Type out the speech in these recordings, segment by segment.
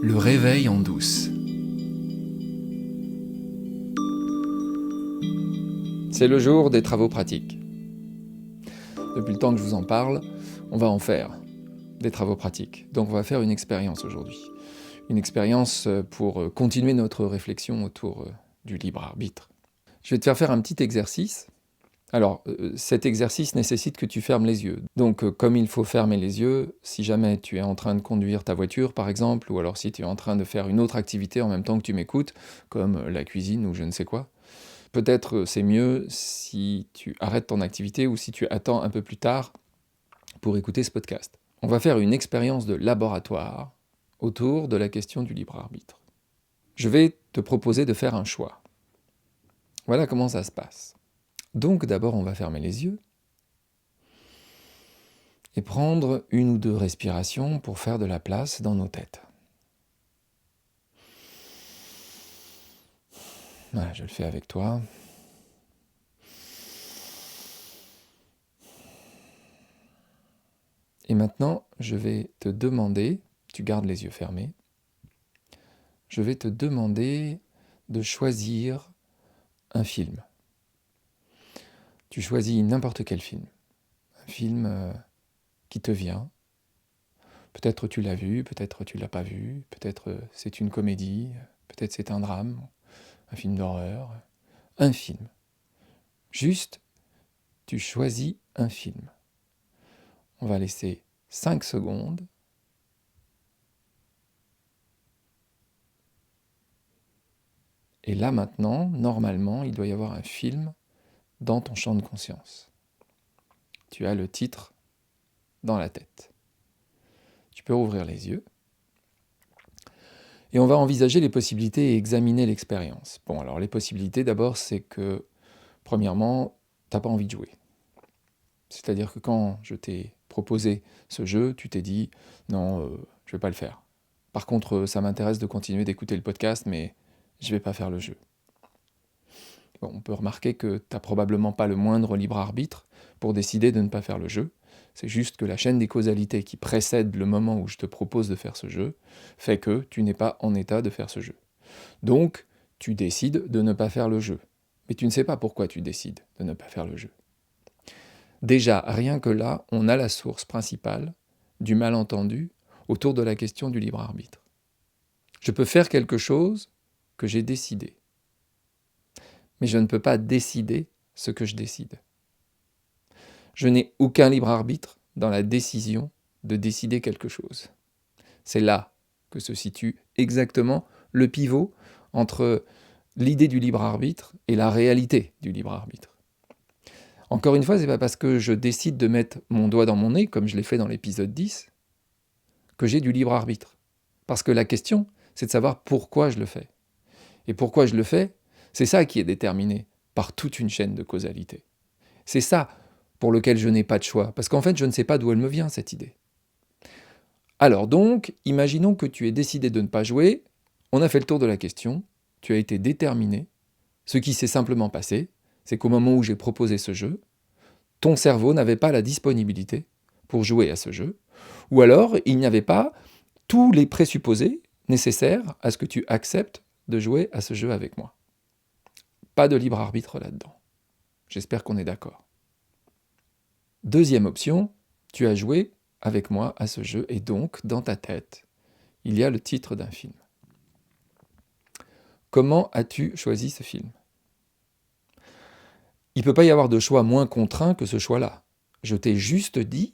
Le réveil en douce. C'est le jour des travaux pratiques. Depuis le temps que je vous en parle, on va en faire des travaux pratiques. Donc on va faire une expérience aujourd'hui. Une expérience pour continuer notre réflexion autour du libre arbitre. Je vais te faire un petit exercice. Alors, cet exercice nécessite que tu fermes les yeux. Donc, comme il faut fermer les yeux, si jamais tu es en train de conduire ta voiture, par exemple, ou alors si tu es en train de faire une autre activité en même temps que tu m'écoutes, comme la cuisine ou je ne sais quoi, peut-être c'est mieux si tu arrêtes ton activité ou si tu attends un peu plus tard pour écouter ce podcast. On va faire une expérience de laboratoire autour de la question du libre arbitre. Je vais te proposer de faire un choix. Voilà comment ça se passe. Donc d'abord, on va fermer les yeux et prendre une ou deux respirations pour faire de la place dans nos têtes. Voilà, je le fais avec toi. Et maintenant, je vais te demander, tu gardes les yeux fermés, je vais te demander de choisir un film. Tu choisis n'importe quel film. Un film qui te vient. Peut-être tu l'as vu, peut-être tu l'as pas vu, peut-être c'est une comédie, peut-être c'est un drame, un film d'horreur. Un film. Juste, tu choisis un film. On va laisser 5 secondes. Et là maintenant, normalement, il doit y avoir un film dans ton champ de conscience. Tu as le titre dans la tête. Tu peux rouvrir les yeux. Et on va envisager les possibilités et examiner l'expérience. Bon, alors les possibilités, d'abord, c'est que, premièrement, tu n'as pas envie de jouer. C'est-à-dire que quand je t'ai proposé ce jeu, tu t'es dit « Non, je ne vais pas le faire. Par contre, ça m'intéresse de continuer d'écouter le podcast, mais je ne vais pas faire le jeu. » Bon, on peut remarquer que tu n'as probablement pas le moindre libre arbitre pour décider de ne pas faire le jeu. C'est juste que la chaîne des causalités qui précède le moment où je te propose de faire ce jeu fait que tu n'es pas en état de faire ce jeu. Donc, tu décides de ne pas faire le jeu. Mais tu ne sais pas pourquoi tu décides de ne pas faire le jeu. Déjà, rien que là, on a la source principale du malentendu autour de la question du libre arbitre. Je peux faire quelque chose que j'ai décidé. Mais je ne peux pas décider ce que je décide. Je n'ai aucun libre arbitre dans la décision de décider quelque chose. C'est là que se situe exactement le pivot entre l'idée du libre arbitre et la réalité du libre arbitre. Encore une fois, ce n'est pas parce que je décide de mettre mon doigt dans mon nez, comme je l'ai fait dans l'épisode 10, que j'ai du libre arbitre. Parce que la question, c'est de savoir pourquoi je le fais. Et pourquoi je le fais, c'est ça qui est déterminé par toute une chaîne de causalité. C'est ça pour lequel je n'ai pas de choix, parce qu'en fait, je ne sais pas d'où elle me vient, cette idée. Alors donc, imaginons que tu aies décidé de ne pas jouer, on a fait le tour de la question, tu as été déterminé, ce qui s'est simplement passé, c'est qu'au moment où j'ai proposé ce jeu, ton cerveau n'avait pas la disponibilité pour jouer à ce jeu, ou alors il n'y avait pas tous les présupposés nécessaires à ce que tu acceptes de jouer à ce jeu avec moi. Pas de libre arbitre là-dedans. J'espère qu'on est d'accord. Deuxième option, tu as joué avec moi à ce jeu et donc, dans ta tête, il y a le titre d'un film. Comment as-tu choisi ce film ? Il ne peut pas y avoir de choix moins contraint que ce choix-là. Je t'ai juste dit,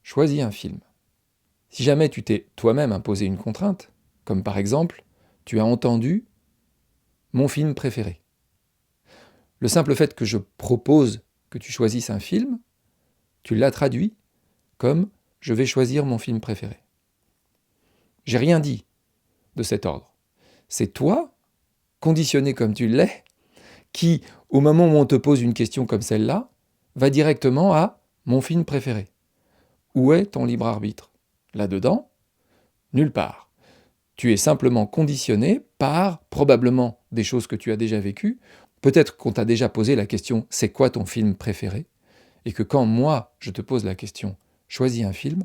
choisis un film. Si jamais tu t'es toi-même imposé une contrainte, comme par exemple, tu as entendu mon film préféré. Le simple fait que je propose que tu choisisses un film, tu l'as traduit comme « je vais choisir mon film préféré ». J'ai rien dit de cet ordre. C'est toi, conditionné comme tu l'es, qui, au moment où on te pose une question comme celle-là, va directement à « mon film préféré ». Où est ton libre arbitre ? Là-dedans, nulle part. Tu es simplement conditionné par probablement des choses que tu as déjà vécues. Peut-être qu'on t'a déjà posé la question « c'est quoi ton film préféré ?» et que quand moi, je te pose la question « choisis un film »,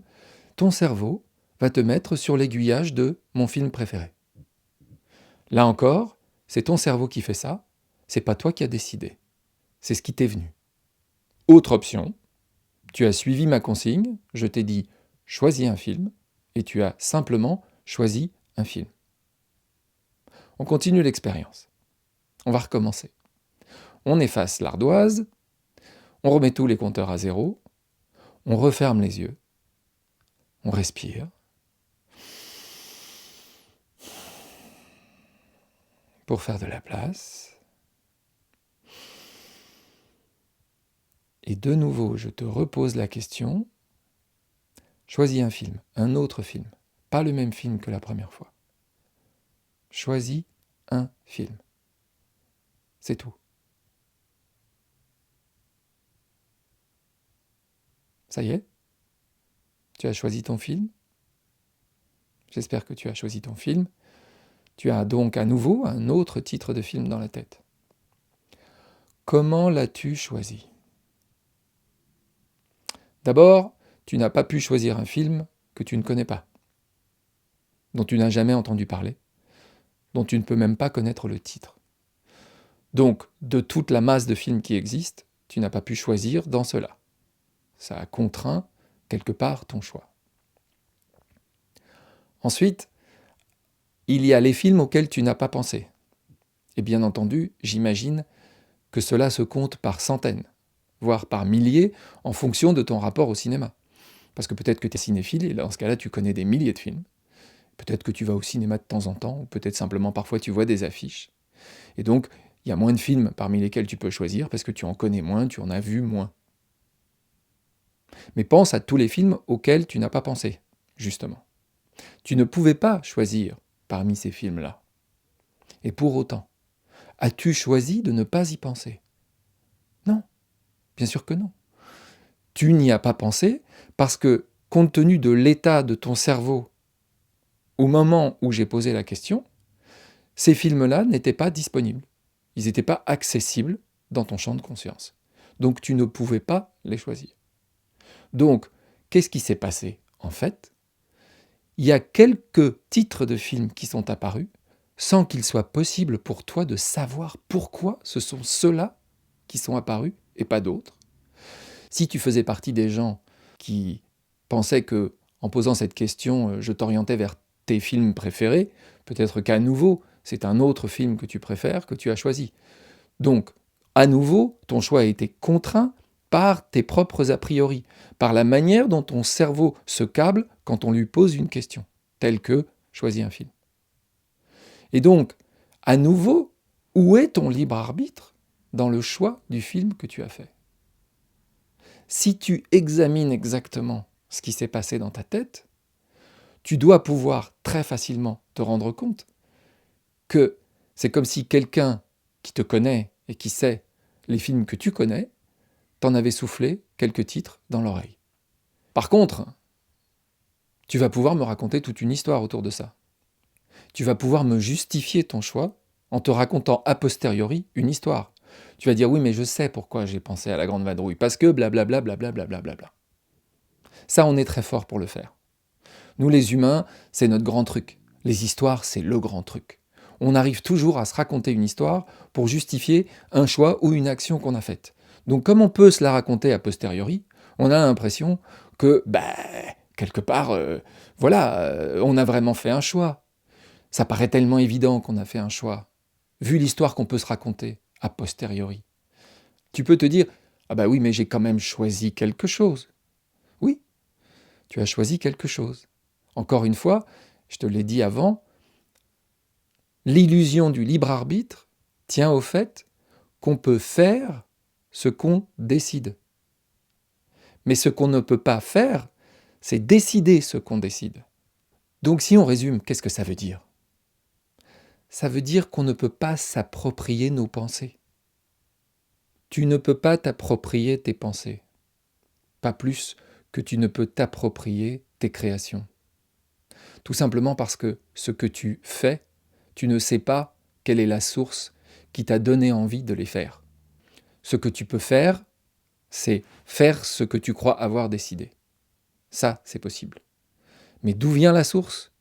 ton cerveau va te mettre sur l'aiguillage de mon film préféré. Là encore, c'est ton cerveau qui fait ça, c'est pas toi qui as décidé. C'est ce qui t'est venu. Autre option, tu as suivi ma consigne, je t'ai dit choisis un film, et tu as simplement choisi un film. On continue l'expérience. On va recommencer. On efface l'ardoise, on remet tous les compteurs à zéro, on referme les yeux, on respire. Pour faire de la place. Et de nouveau, je te repose la question. Choisis un film, un autre film, pas le même film que la première fois. Choisis un film. C'est tout. Ça y est? Tu as choisi ton film? J'espère que tu as choisi ton film. Tu as donc à nouveau un autre titre de film dans la tête. Comment l'as-tu choisi? D'abord, tu n'as pas pu choisir un film que tu ne connais pas, dont tu n'as jamais entendu parler, dont tu ne peux même pas connaître le titre. Donc, de toute la masse de films qui existent, tu n'as pas pu choisir dans cela. Ça a contraint, quelque part, ton choix. Ensuite, il y a les films auxquels tu n'as pas pensé. Et bien entendu, j'imagine que cela se compte par centaines, voire par milliers, en fonction de ton rapport au cinéma. Parce que peut-être que tu es cinéphile, et dans ce cas-là, tu connais des milliers de films. Peut-être que tu vas au cinéma de temps en temps, ou peut-être simplement parfois tu vois des affiches. Et donc, il y a moins de films parmi lesquels tu peux choisir, parce que tu en connais moins, tu en as vu moins. Mais pense à tous les films auxquels tu n'as pas pensé, justement. Tu ne pouvais pas choisir parmi ces films-là. Et pour autant, as-tu choisi de ne pas y penser? Non, bien sûr que non. Tu n'y as pas pensé parce que, compte tenu de l'état de ton cerveau au moment où j'ai posé la question, ces films-là n'étaient pas disponibles. Ils n'étaient pas accessibles dans ton champ de conscience. Donc tu ne pouvais pas les choisir. Donc, qu'est-ce qui s'est passé? En fait, il y a quelques titres de films qui sont apparus sans qu'il soit possible pour toi de savoir pourquoi ce sont ceux-là qui sont apparus et pas d'autres. Si tu faisais partie des gens qui pensaient que, en posant cette question, je t'orientais vers tes films préférés, peut-être qu'à nouveau, c'est un autre film que tu préfères que tu as choisi. Donc, à nouveau, ton choix a été contraint par tes propres a priori, par la manière dont ton cerveau se câble quand on lui pose une question, telle que « choisis un film ». Et donc, à nouveau, où est ton libre arbitre dans le choix du film que tu as fait? Si tu examines exactement ce qui s'est passé dans ta tête, tu dois pouvoir très facilement te rendre compte que c'est comme si quelqu'un qui te connaît et qui sait les films que tu connais, t'en avait soufflé quelques titres dans l'oreille. Par contre, tu vas pouvoir me raconter toute une histoire autour de ça. Tu vas pouvoir me justifier ton choix en te racontant a posteriori une histoire. Tu vas dire oui, mais je sais pourquoi j'ai pensé à la Grande Vadrouille, parce que blablabla, blablabla, blablabla. Ça, on est très fort pour le faire. Nous, les humains, c'est notre grand truc. Les histoires, c'est le grand truc. On arrive toujours à se raconter une histoire pour justifier un choix ou une action qu'on a faite. Donc, comme on peut se la raconter a posteriori, on a l'impression que, quelque part, on a vraiment fait un choix. Ça paraît tellement évident qu'on a fait un choix, vu l'histoire qu'on peut se raconter a posteriori. Tu peux te dire, ah bah oui, mais j'ai quand même choisi quelque chose. Oui, tu as choisi quelque chose. Encore une fois, je te l'ai dit avant, l'illusion du libre arbitre tient au fait qu'on peut faire ce qu'on décide. Mais ce qu'on ne peut pas faire, c'est décider ce qu'on décide. Donc si on résume, qu'est-ce que ça veut dire? Ça veut dire qu'on ne peut pas s'approprier nos pensées. Tu ne peux pas t'approprier tes pensées, pas plus que tu ne peux t'approprier tes créations. Tout simplement parce que ce que tu fais, tu ne sais pas quelle est la source qui t'a donné envie de les faire. Ce que tu peux faire, c'est faire ce que tu crois avoir décidé. Ça, c'est possible. Mais d'où vient la source?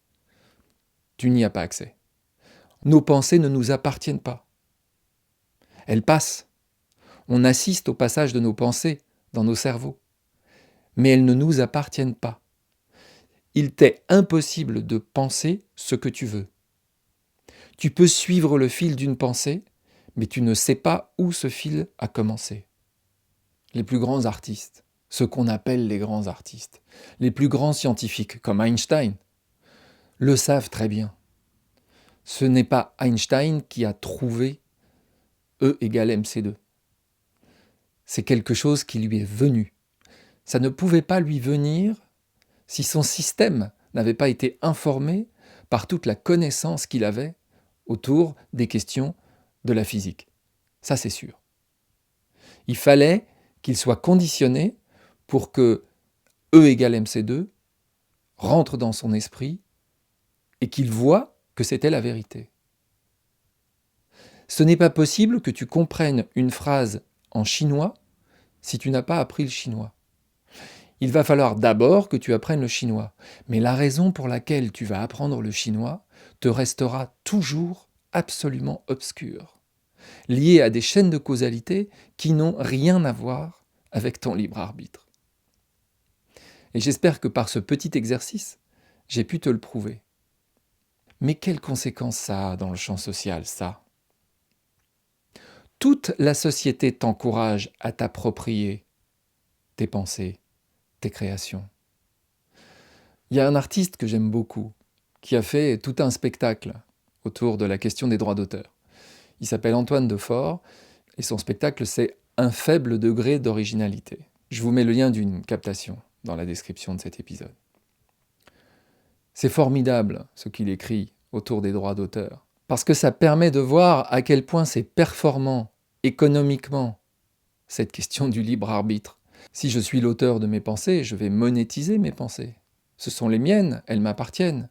Tu n'y as pas accès. Nos pensées ne nous appartiennent pas. Elles passent. On assiste au passage de nos pensées dans nos cerveaux. Mais elles ne nous appartiennent pas. Il t'est impossible de penser ce que tu veux. Tu peux suivre le fil d'une pensée, mais tu ne sais pas où ce fil a commencé. Les plus grands artistes, ce qu'on appelle les grands artistes, les plus grands scientifiques, comme Einstein, le savent très bien. Ce n'est pas Einstein qui a trouvé E égale mc2. C'est quelque chose qui lui est venu. Ça ne pouvait pas lui venir si son système n'avait pas été informé par toute la connaissance qu'il avait autour des questions de la physique. Ça, c'est sûr. Il fallait qu'il soit conditionné pour que E égale mc2 rentre dans son esprit et qu'il voie que c'était la vérité. Ce n'est pas possible que tu comprennes une phrase en chinois si tu n'as pas appris le chinois. Il va falloir d'abord que tu apprennes le chinois. Mais la raison pour laquelle tu vas apprendre le chinois te restera toujours absolument obscure, liée à des chaînes de causalité qui n'ont rien à voir avec ton libre arbitre. Et j'espère que par ce petit exercice, j'ai pu te le prouver. Mais quelles conséquences ça a dans le champ social, ça ? Toute la société t'encourage à t'approprier tes pensées, tes créations. Il y a un artiste que j'aime beaucoup, qui a fait tout un spectacle autour de la question des droits d'auteur. Il s'appelle Antoine Defort, et son spectacle, c'est Un faible degré d'originalité. Je vous mets le lien d'une captation dans la description de cet épisode. C'est formidable ce qu'il écrit autour des droits d'auteur, parce que ça permet de voir à quel point c'est performant économiquement, cette question du libre arbitre. Si je suis l'auteur de mes pensées, je vais monétiser mes pensées. Ce sont les miennes, elles m'appartiennent.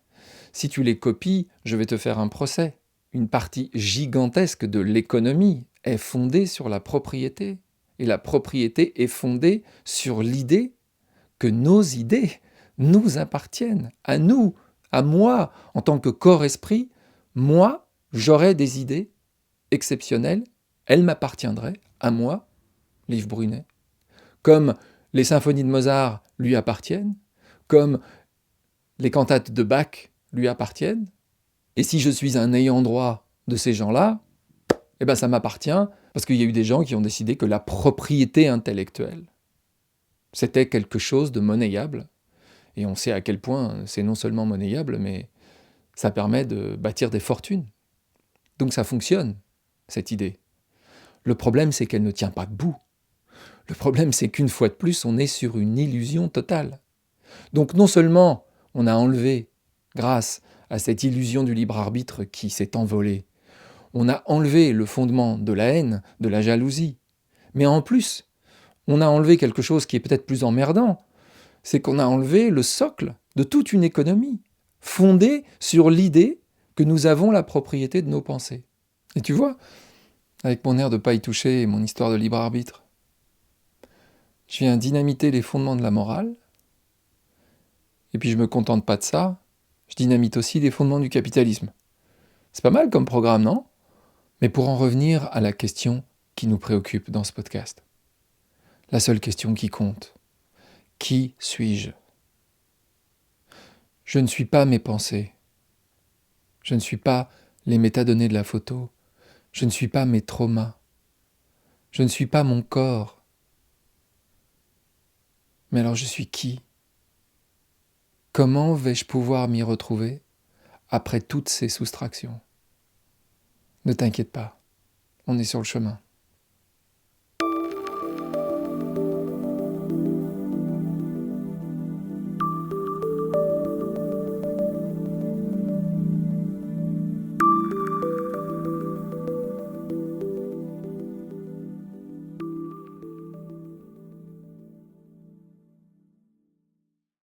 Si tu les copies, je vais te faire un procès. Une partie gigantesque de l'économie est fondée sur la propriété. Et la propriété est fondée sur l'idée que nos idées nous appartiennent, à nous, à moi, en tant que corps-esprit. Moi, j'aurais des idées exceptionnelles, elles m'appartiendraient, à moi, Liv Brunet. Comme les symphonies de Mozart lui appartiennent, comme les cantates de Bach lui appartiennent. Et si je suis un ayant droit de ces gens-là, eh ben ça m'appartient parce qu'il y a eu des gens qui ont décidé que la propriété intellectuelle, c'était quelque chose de monnayable. Et on sait à quel point c'est non seulement monnayable, mais ça permet de bâtir des fortunes. Donc ça fonctionne, cette idée. Le problème, c'est qu'elle ne tient pas debout. Le problème, c'est qu'une fois de plus, on est sur une illusion totale. Donc non seulement on a enlevé, grâce à cette illusion du libre arbitre qui s'est envolée, on a enlevé le fondement de la haine, de la jalousie, mais en plus, on a enlevé quelque chose qui est peut-être plus emmerdant, c'est qu'on a enlevé le socle de toute une économie, fondée sur l'idée que nous avons la propriété de nos pensées. Et tu vois, avec mon air de pas y toucher et mon histoire de libre arbitre, je viens dynamiter les fondements de la morale, et puis je me contente pas de ça, je dynamite aussi les fondements du capitalisme. C'est pas mal comme programme, non ? Mais pour en revenir à la question qui nous préoccupe dans ce podcast, la seule question qui compte, qui suis-je ? Je ne suis pas mes pensées, je ne suis pas les métadonnées de la photo, je ne suis pas mes traumas, je ne suis pas mon corps. Mais alors je suis qui ? Comment vais-je pouvoir m'y retrouver après toutes ces soustractions ? Ne t'inquiète pas, on est sur le chemin.